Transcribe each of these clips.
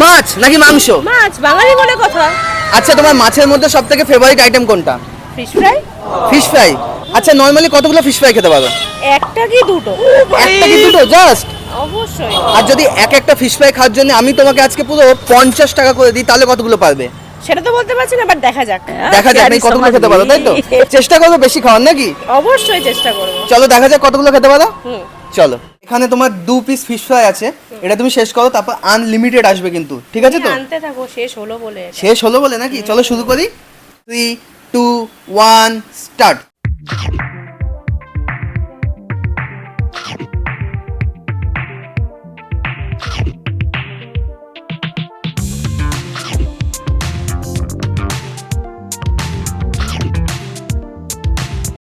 মাছ নাকি মাংস? মাছ, বাঙালি বলে কথা। আচ্ছা, তোমার মাছের মধ্যে সবথেকে ফেভারিট আইটেম কোনটা? Fish fry. Fish fry. আচ্ছা, নরমালি কতগুলো ফিশ ফ্রাই খেতে পারো? একটা কি দুটো? একটা কি দুটো জাস্ট? অবশ্যই। আর যদি একটা ফিশ ফ্রাই খাওয়ার জন্য আমি তোমাকে আজকে পুরো 50 টাকা করে দিই, তাহলে কতগুলো পারবে? সেটা তো বলতে পারছি না, বাট দেখা যাক। দেখা যাক তুমি কতগুলো খেতে পারো, তাই তো? চেষ্টা করবে বেশি খাওয়ার নাকি? অবশ্যই চেষ্টা করব। চলো দেখা যাক কতগুলো খেতে পারো। হুম। চলো, এখানে তোমার 2 পিস ফিশ ফ্রাই আছে, এটা তুমি শেষ করো, তারপর আনলিমিটেড আসবে কিন্তু, ঠিক আছে তো? আনতে থাকো, শেষ হলো বলে। শেষ হলো বলে নাকি? চলো শুরু করি। 3 2 1 স্টার্ট।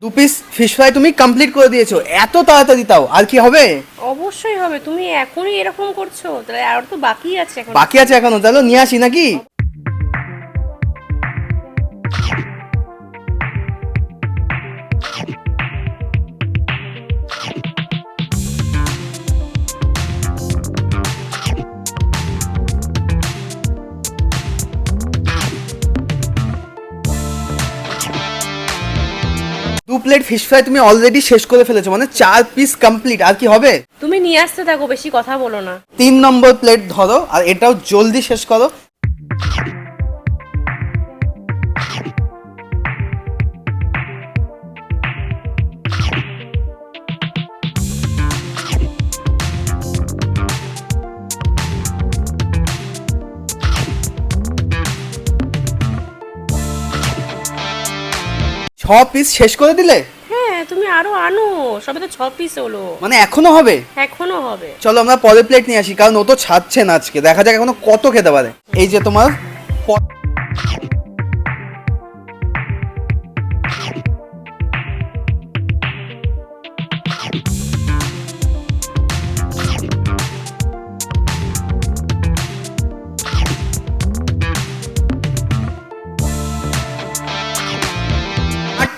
দু পিস ফিশ ফ্রাই তুমি কমপ্লিট করে দিয়েছো, এত তাড়াতাড়ি তাও আর কি হবে? অবশ্যই হবে, তুমি এখনই এরকম করছো, তাহলে আর তো বাকি আছে এখন। বাকি আছে এখনো, তাহলে নিয়ে আসি নাকি? দু প্লেট ফিশ ফ্রাই তুমি অলরেডি শেষ করে ফেলেছো, মানে 4 পিস কমপ্লিট, আর কি হবে? তুমি নিয়ে আসতে থাকো, বেশি কথা বলো না। 3 নম্বর প্লেট ধরো, আর এটাও জলদি শেষ করো। ছ পিস শেষ করে দিলে? হ্যাঁ, তুমি আরো আনো, সবে তো 6 পিস হলো। মানে এখনো হবে? এখনো হবে। চলো আমরা পরের প্লেট নিয়ে আসি, কারণ ও তো ছাড়ছে না আজকে, দেখা যাক এখনো কত খেতে পারে। এই যে তোমার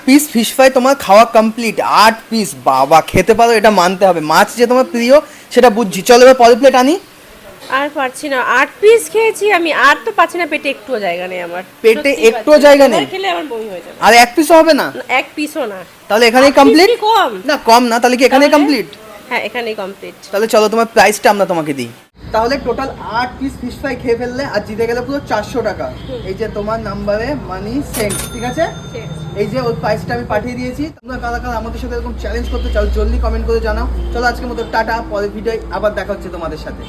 পিস ফিশ ফ্রাই তোমার খাওয়া কমপ্লিট। 8 পিস, বাবা খেতে পারো, এটা মানতে হবে। মাছ যে তোমার প্রিয় সেটা বুঝছি। চলো এবার পরের প্লেট আনি। আর পারছি না, 8 পিস খেয়েছি আমি, আর তো পাচ্ছি না, পেটে একটুও জায়গা নেই আমার। পেটে সত্যি একটুও পাচ্ছি না। জায়গা নেই? এবার খেলে আমার বমি হয়ে যাবে। আর 1 পিসও হবে না? না, 1 পিসও না। তাহলে এখানেই 8 piece কমপ্লিট? কি কম? না কম না, তাহলে কি এখানেই তাহলে? কমপ্লিট? হ্যাঁ, এখানেই কমপ্লিট। তাহলে চলো তোমার প্রাইসটা আমরা তোমাকে দিই। তাহলে টোটাল 8 পিস ফিশ ফ্রাই খেয়ে ফেললে, আর জিতে গেলে পুরো 400 টাকা। এই যে তোমার নাম্বারে মানি সেন্ড, ঠিক আছে? এই যে ওর প্রাইসটা আমি পাঠিয়ে দিয়েছি। তোমরা কারা কারা আমাদের সাথে এরকম চ্যালেঞ্জ করতে চাও, জলদি কমেন্ট করে জানাও। চলো আজকের মতো টাটা, পরের ভিডিওয় আবার দেখা হচ্ছে তোমাদের সাথে।